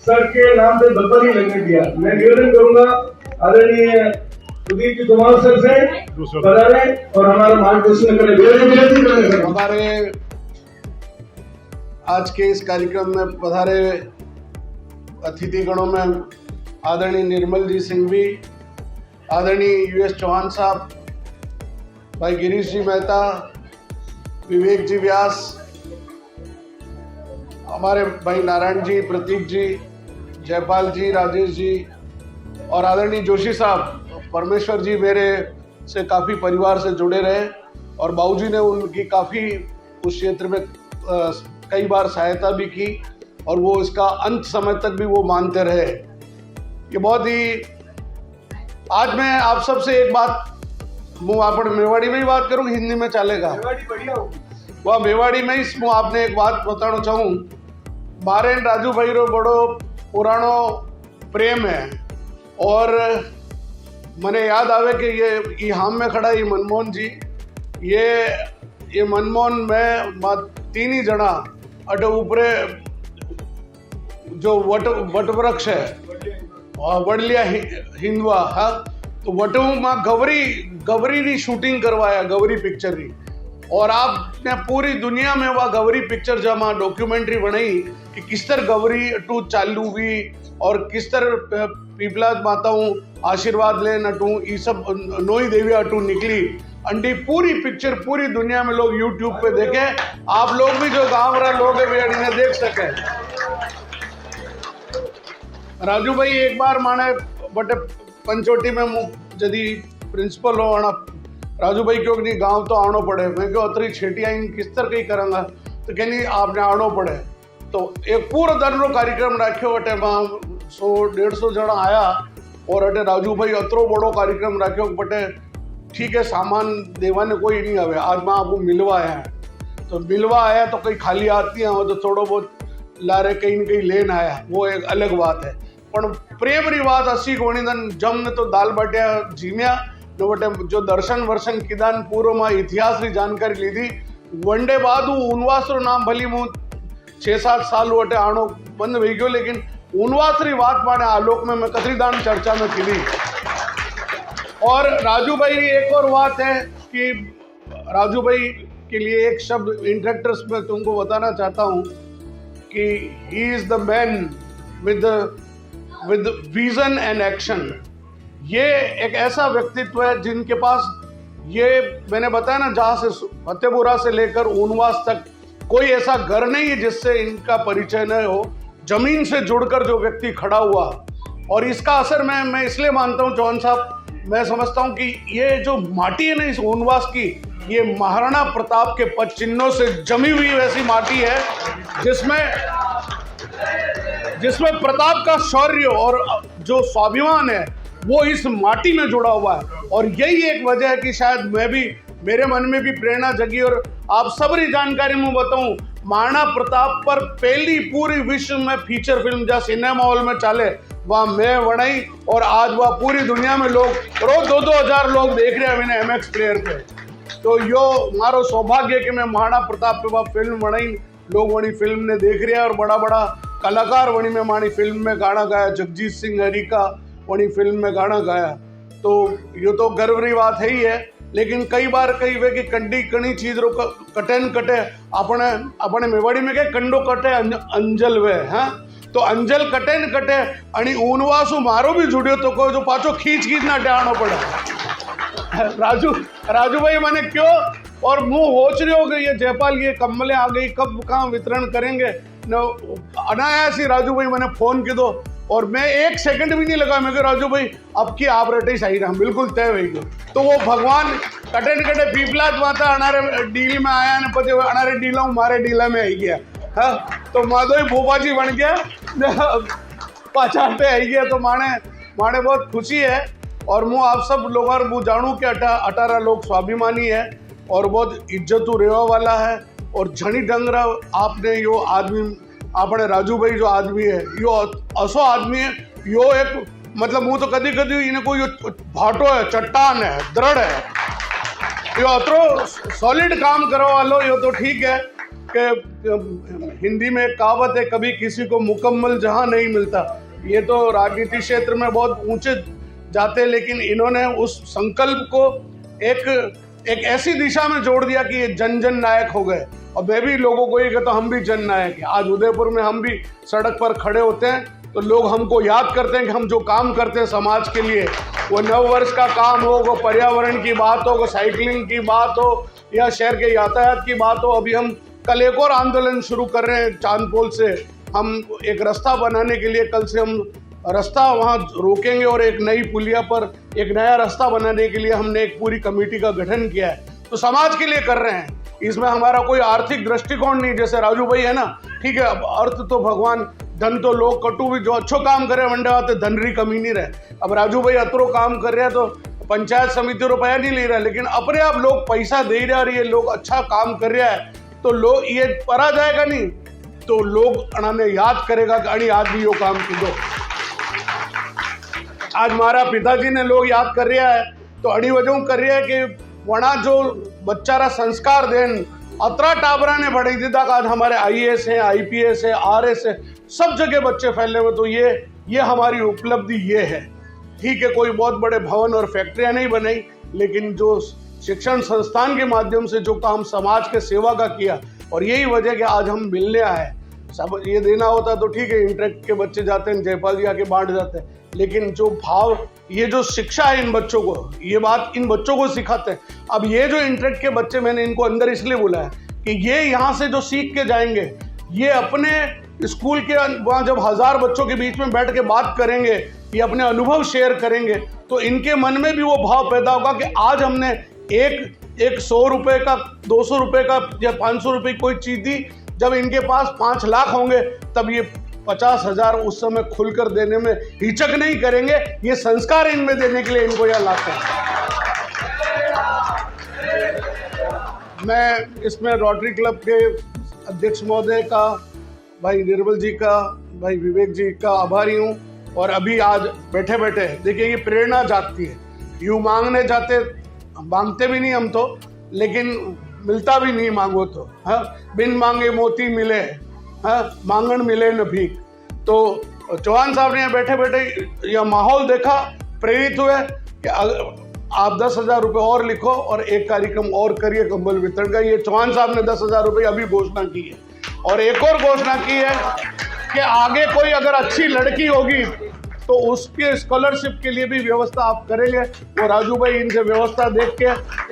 Speaker 5: सर के नाम पे धब्बा नहीं लगने दिया। मैं निवेदन करूंगा आदरणीय सुदीप जी कुमार सर से बधाएं और हमारा मार्गदर्शन करें।
Speaker 2: हमारे आज के इस कार्यक्रम में पधारे अतिथि गणों में आदरणीय निर्मल जी सिंघवी, आदरणीय यूएस चौहान साहब, भाई गिरीश जी मेहता, विवेक जी व्यास, हमारे भाई नारायण जी, प्रतीक जी, जयपाल जी, राजेश जी और आदरणीय जोशी साहब। परमेश्वर जी मेरे से काफ़ी परिवार से जुड़े रहे और बाबूजी ने उनकी काफ़ी उस क्षेत्र में कई बार सहायता भी की और वो इसका अंत समय तक भी वो मानते रहे। ये बहुत ही, आज मैं आप सबसे एक बात, હું આપણે મેવાડીમાં વાત કરું કે હિન્દીમાં ચાલેगा? वह मेवाड़ी में ही હું આપને એક વાત बताना चाहूँ। मारे राजू भाई रो बड़ो पुरानो प्रेम है और मने याद आवे कि ये हम में खड़ा ये मनमोहन जी, ये मनमोहन में 3 ही जना अटे ऊपरे जो वट वृक्ष है वडलिया हिंदवा, हाँ, तो वटू में गवरी री शूटिंग करवाया, गवरी पिक्चर री। और आपने पूरी दुनिया में वह गवरी पिक्चर जमा डॉक्यूमेंट्री बनाई कि किस तरह गवरी अटू चालू हुई और किस तरह पीपला माताओं आशीर्वाद लेन अटू ये सब नोई देवी अटू निकली। अंडी पूरी पिक्चर पूरी दुनिया में लोग यूट्यूब पे देखे, आप लोग भी जो गाँव रहा लोग है देख सके। राजू भाई एक बार माने बटे पंचोटी में जदी प्रिंसिपल हो राजू भाई क्यों नहीं गांव तो आणो पड़े। मैं क्यों अतरी छेटिया इन किस तरह कहीं करूँगा, तो कहनी आपने आणो पड़े। तो एक पूरा दरनो कार्यक्रम रखो अटे 100-150 जना आया और अटे राजू भाई अतरो बड़ो कार्यक्रम रखो बटे ठीक है सामान देवाने कोई नहीं आवे। आज मैं आपको मिलवा आया है, तो मिलवा आया तो कहीं खाली आती है तो थोड़ो बहुत लारे कहीं न कहीं लेन आया, वो एक अलग बात है। पण प्रेम री बात असी कोणी जम ने तो दाल बाटिया जीम्या तो बटे जो दर्शन वर्शन किदान पूर्व में इतिहास री जानकारी लीधी। वनडे बाद उनवास रो नाम भली मु 6-7 साल वटे आणो बंद हो गयो, लेकिन उनवास री बात माने आलोक में मैं कतरी दान चर्चा में की। और राजू भाई एक और बात है कि राजू भाई के लिए एक शब्द इंटरेक्टर्स में तुमको बताना चाहता हूँ कि he is the man with vision and action. ये एक ऐसा व्यक्तित्व है जिनके पास, ये मैंने बताया ना, जहाँ से फतेहपुरा से लेकर ऊनवास तक कोई ऐसा घर नहीं है जिससे इनका परिचय न हो। जमीन से जुड़कर जो व्यक्ति खड़ा हुआ, और इसका असर मैं इसलिए मानता हूँ चौहान साहब, मैं समझता हूँ कि ये जो माटी है ना इस ऊनवास की, ये महाराणा प्रताप के पद चिन्हों से जमी हुई वैसी माटी है जिसमें प्रताप का शौर्य और जो स्वाभिमान है वो इस माटी में जुड़ा हुआ है। और यही एक वजह है कि शायद मेरे मन में भी प्रेरणा जगी। और आप सबरी जानकारी में बताऊं, महाराणा प्रताप पर पहली पूरी विश्व में फीचर फिल्म जहाँ सिनेमा हॉल में चाले वहाँ मैं वणाई, और आज वह पूरी दुनिया में लोग रोज 2-2 हज़ार लोग देख रहे हैं मैंने MX प्लेयर पे। तो यो मारो सौभाग्य कि मैं महाराणा प्रताप पे वह फिल्म वणाई, लोग वही फिल्म ने देख रहे हैं और बड़ा बड़ा कलाकार वही में मानी फिल्म में गाना गाया। जगजीत सिंह हरिका वही फिल्म में गाना गाया। तो ये तो गर्व की बात है ही है, लेकिन कई बार कई वे कि कंडी कणी चीज रो कटेन कटे अपने मेवाड़ी में के कंडो कटे अंजल वे। हाँ, तो अंजल कटे न कटे अणी ऊनवासु मारो भी जुड़ियो तो को जो पाछो खींच ना डाणो पड़े। राजू भाई मैंने क्यों और मुंह होच रही हो गई ये जयपाल, ये कम्बलें आ गई, कब कहाँ वितरण करेंगे न। अनायास ही राजू भाई मैंने फोन की दो और मैं 1 सेकंड भी नहीं लगा। मैं कह राजू भाई अब की आप रटे सही रहा, बिल्कुल तय हुई गयो। तो वो भगवान कटे न कटे पीपलाज माता अनारे डील में आया ने पचे अनारे डीला मारे डीला में आई गया। हाँ, तो माधोई भोपाजी बन गया पाचाटे आई गया। तो माने बहुत खुशी है। और मुँह आप सब लोग मुँह जानू के 18 लोग स्वाभिमानी है और बहुत इज्जतू रेवा वाला है। और झणी डंगरा आपने यो आदमी अपने राजू भाई जो आदमी है यो असो आदमी है। यो एक मतलब मुँह तो कदी इनको यो भाटो है, चट्टान है, दृढ़ है। यो अतरो सॉलिड काम करो वालो यो तो ठीक है कि हिंदी में कहावत है कभी किसी को मुकम्मल जहां नहीं मिलता। ये तो राजनीति क्षेत्र में बहुत ऊंचे जाते, लेकिन इन्होंने उस संकल्प को एक ऐसी दिशा में जोड़ दिया कि ये जन नायक हो गए। और मैं भी लोगों को ये कहता हम भी जन नायक हैं। आज उदयपुर में हम भी सड़क पर खड़े होते हैं तो लोग हमको याद करते हैं कि हम जो काम करते हैं समाज के लिए, वो नववर्ष का काम हो, वो पर्यावरण की बात हो, वो साइकिलिंग की बात हो या शहर के यातायात की बात हो। अभी हम कल एक और आंदोलन शुरू कर रहे हैं चांदपोल से। हम एक रास्ता बनाने के लिए कल से हम रास्ता वहाँ रोकेंगे और एक नई पुलिया पर एक नया रास्ता बनाने के लिए हमने एक पूरी कमेटी का गठन किया है। तो समाज के लिए कर रहे हैं, इसमें हमारा कोई आर्थिक दृष्टिकोण नहीं। जैसे राजू भाई है ना, ठीक है, अब अर्थ तो भगवान, धन तो लोग कटु भी जो अच्छो काम करे वंडे आते धन री कमी नहीं रहे। अब राजू भाई अतरो काम कर रहे हैं तो पंचायत समिति रुपया नहीं ले रहा, लेकिन अपने आप लोग पैसा दे रहे और ये लोग अच्छा काम कर रहा है तो लोग ये परा जाएगा नहीं, तो लोग अणाने याद करेगा कि अणी आदमी यो काम की दो। आज हमारा पिताजी ने लोग याद कर रहा है तो अड़ी वजह कर रहा है कि वना जो बच्चारा संस्कार देन अतरा टाबरा ने बढ़ी दीदा का आज हमारे IAS है, IPS है, RS है, सब जगह बच्चे फैलने में। तो ये हमारी उपलब्धि ये है। ठीक है, कोई बहुत बड़े भवन और फैक्ट्रियां नहीं बनाई, लेकिन जो शिक्षण संस्थान के माध्यम से जो काम समाज के सेवा का किया, और यही वजह कि आज हम मिलने आए। सब ये देना होता तो ठीक है, इंटरेक्ट के बच्चे जाते हैं, जयपाल जी आके बांट जाते हैं, लेकिन जो भाव, ये जो शिक्षा है इन बच्चों को, ये बात इन बच्चों को सिखाते हैं। अब ये जो इंटरेक्ट के बच्चे, मैंने इनको अंदर इसलिए बुलाया कि ये यहाँ से जो सीख के जाएंगे, ये अपने स्कूल के वहाँ जब 1000 बच्चों के बीच में बैठ के बात करेंगे, ये अपने अनुभव शेयर करेंगे, तो इनके मन में भी वो भाव पैदा होगा कि आज हमने एक 100 रुपए का, 200 रुपए का या 500 रुपए कोई चीज दी, जब इनके पास 5 लाख होंगे तब ये 50,000 उस समय खुलकर देने में हिचक नहीं करेंगे। ये संस्कार इनमें देने के लिए इनको यह लाते हैं। मैं इसमें रोटरी क्लब के अध्यक्ष महोदय का, भाई निर्मल जी का, भाई विवेक जी का आभारी हूँ। और अभी आज बैठे बैठे देखिए ये प्रेरणा जागती है। यूँ मांगने जाते, मांगते भी नहीं हम तो, लेकिन मिलता भी नहीं मांगो तो। हाँ, बिन मांगे मोती मिले, हाँ, मांगन मिले न भीख। तो चौहान साहब ने यहाँ बैठे बैठे यह माहौल देखा, प्रेरित हुए कि आप 10,000 रुपये और लिखो और एक कार्यक्रम और करिए कंबल वितरण का। ये चौहान साहब ने 10,000 रुपये अभी घोषणा की है। और एक और घोषणा की है कि आगे कोई अगर अच्छी लड़की होगी तो उसके स्कॉलरशिप के लिए भी व्यवस्था आप करेंगे। तो राजू भाई इनसे व्यवस्था देख के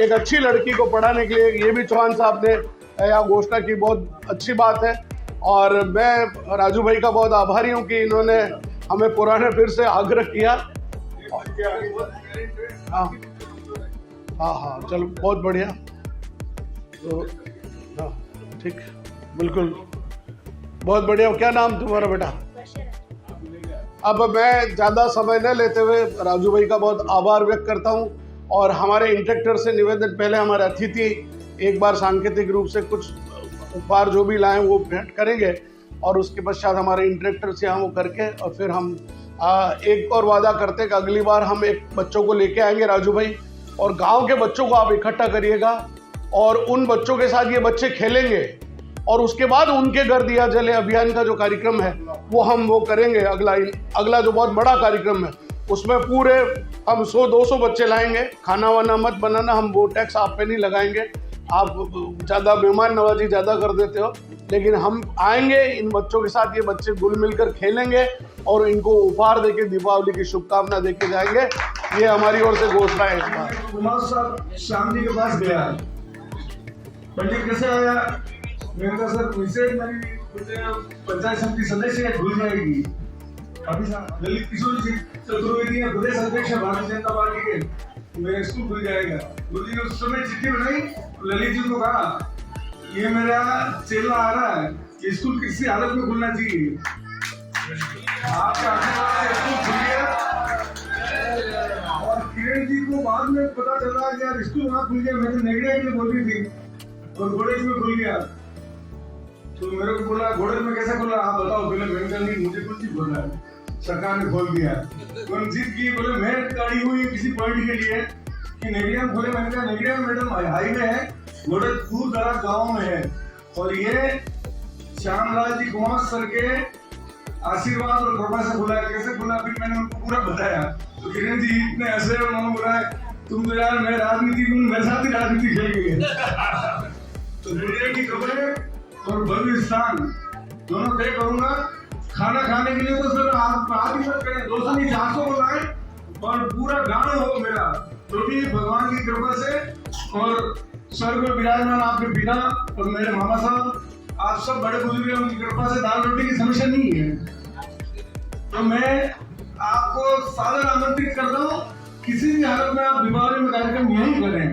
Speaker 2: एक अच्छी लड़की को पढ़ाने के लिए ये भी चौहान साहब ने यहाँ घोषणा की, बहुत अच्छी बात है। और मैं राजू भाई का बहुत आभारी हूँ कि इन्होंने हमें पुराने फिर से आग्रह किया। हाँ हाँ हाँ, चलो बहुत बढ़िया। तो हाँ ठीक, बिल्कुल बहुत बढ़िया। क्या नाम तुम्हारा बेटा? अब मैं ज़्यादा समय न लेते हुए राजू भाई का बहुत आभार व्यक्त करता हूं। और हमारे इंस्ट्रक्टर से निवेदन, पहले हमारे अतिथि एक बार सांकेतिक रूप से कुछ उपहार जो भी लाएं वो भेंट करेंगे और उसके पश्चात हमारे इंस्ट्रक्टर से हम वो करके और फिर हम एक और वादा करते हैं कि अगली बार हम एक बच्चों को लेके आएंगे राजू भाई, और गांव के बच्चों को आप इकट्ठा करिएगा और उन बच्चों के साथ ये बच्चे खेलेंगे और उसके बाद उनके घर दिया जले अभियान का जो कार्यक्रम है वो हम वो करेंगे। अगला जो बहुत बड़ा कार्यक्रम है उसमें पूरे हम 100-200 बच्चे लाएंगे। खाना वाना मत बनाना, हम वो टैक्स आप पे नहीं लगाएंगे, आप ज़्यादा मेहमान नवाजी ज़्यादा कर देते हो, लेकिन हम आएंगे इन बच्चों के साथ, ये बच्चे घुल मिलकर खेलेंगे और इनको उपहार देके दीपावली की शुभकामना देके जाएंगे। ये हमारी ओर से घोषणा है। इस बार
Speaker 1: कुमार साहब शाम जी के पास गया, पंडित कैसे आया? मैंने कहा सर मुझसे मेरी पंचायत समिति सदस्य भूल जाएगी। अभी ललित किशोर जी चतुर्वेदी प्रदेश अध्यक्ष भारतीय जनता पार्टी के, मेरा स्कूल खुल जाएगा। गुरु जी ने उस समय चिट्ठी बनाई, ललित जी को कहा ये मेरा चेला आ रहा है, ये स्कूल किसी हालत में खुलना चाहिए, आपका आशीर्वाद से स्कूल खुल गया। और किरण जी को बाद में पता चला कि यार स्कूल वहाँ खुल गया, मैंने नेगड़िया के लिए बोल रही थी और घोड़े में खुल गया। तो मेरे को बोला घोड़े में कैसे खोला, आप बताओ पहले। मैंने कहा नहीं मुझे कुछ नहीं बोलना है, सरकार ने खोल दिया। तो जीत की बोले मैं गाड़ी हुई किसी पार्टी के लिए कि नेगड़िया में खोले। मैंने कहा नेगड़िया में मैडम हाईवे है, घोड़े दूर दराज गाँव में है, और ये श्यामलाल जी कुमार सर के आशीर्वाद और कृपा से खुला है। कैसे खुला फिर मैंने उनको पूरा बताया। तो किरण जी इतने हंसे और उन्होंने बोला तुम तो यार मैं राजनीति हूँ, मेरे साथ ही राजनीति खेल गई। तो दुनिया की खबरें और भव्य स्थान दोनों तय करूंगा। खाना खाने के लिए तो सर आप ही मत करें, 200 नहीं 400 को लाए और पूरा गाँव हो मेरा, तो भी भगवान की कृपा से और स्वर्ग में विराजमान आपके पिता और मेरे मामा साहब, आप सब बड़े बुजुर्ग हैं, उनकी कृपा से दाल रोटी की समस्या नहीं है। तो मैं आपको सादर आमंत्रित करता हूँ, किसी भी हालत में आप दीपावली में कार्यक्रम यहीं करें।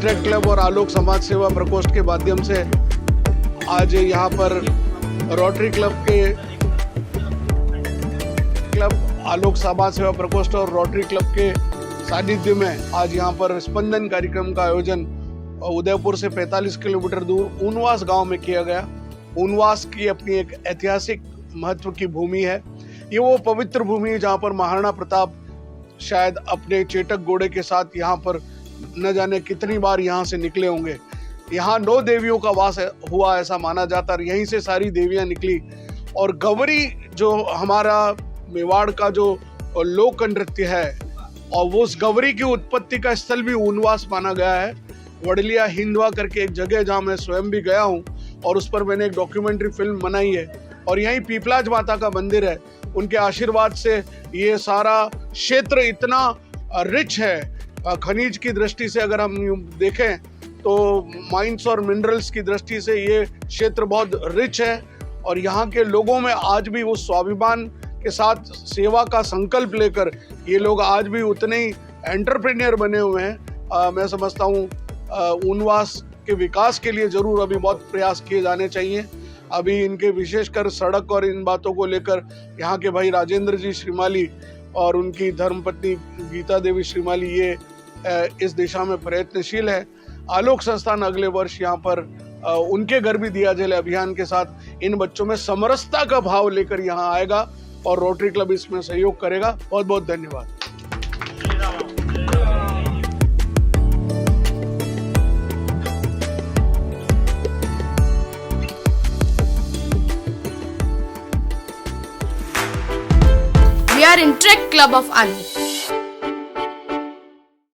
Speaker 2: इंटरेक्ट क्लब और आलोक समाज सेवा प्रकोष्ठ के माध्यम से आज यहाँ पर रोटरी क्लब आलोक समाज सेवा प्रकोष्ठ और रोटरी क्लब के सानिध्य में आज यहाँ पर स्पंदन कार्यक्रम का आयोजन उदयपुर से 45 किलोमीटर दूर ऊनवास गांव में किया गया। ऊनवास की अपनी एक ऐतिहासिक महत्व की भूमि है। ये वो पवित्र भूमि है जहाँ पर महाराणा प्रताप शायद अपने चेतक घोड़े के साथ यहाँ पर न जाने कितनी बार यहाँ से निकले होंगे। यहाँ 9 देवियों का वास हुआ ऐसा माना जाता है। यहीं से सारी देवियाँ निकली। और गवरी जो हमारा मेवाड़ का जो लोक नृत्य है और वो उस गवरी की उत्पत्ति का स्थल भी ऊनवास माना गया है। वडलिया हिंदवा करके एक जगह जहाँ मैं स्वयं भी गया हूँ और उस पर मैंने एक डॉक्यूमेंट्री फिल्म बनाई है। और यहीं पीपलाज माता का मंदिर है। उनके आशीर्वाद से ये सारा क्षेत्र इतना रिच है। खनिज की दृष्टि से अगर हम देखें तो माइंस और मिनरल्स की दृष्टि से ये क्षेत्र बहुत रिच है। और यहाँ के लोगों में आज भी उस स्वाभिमान के साथ सेवा का संकल्प लेकर ये लोग आज भी उतने ही एंटरप्रेन्योर बने हुए हैं। मैं समझता हूँ ऊनवास के विकास के लिए जरूर अभी बहुत प्रयास किए जाने चाहिए। अभी इनके विशेषकर सड़क और इन बातों को लेकर यहाँ के भाई राजेंद्र जी श्रीमाली और उनकी धर्मपत्नी गीता देवी श्रीमाली ये इस दिशा में प्रयत्नशील है। आलोक संस्थान अगले वर्ष यहाँ पर उनके घर भी दिया जले अभियान के साथ इन बच्चों में समरसता का भाव लेकर यहाँ आएगा और रोटरी क्लब इसमें सहयोग करेगा। बहुत बहुत धन्यवाद।
Speaker 9: We are in Trek Club of Anu.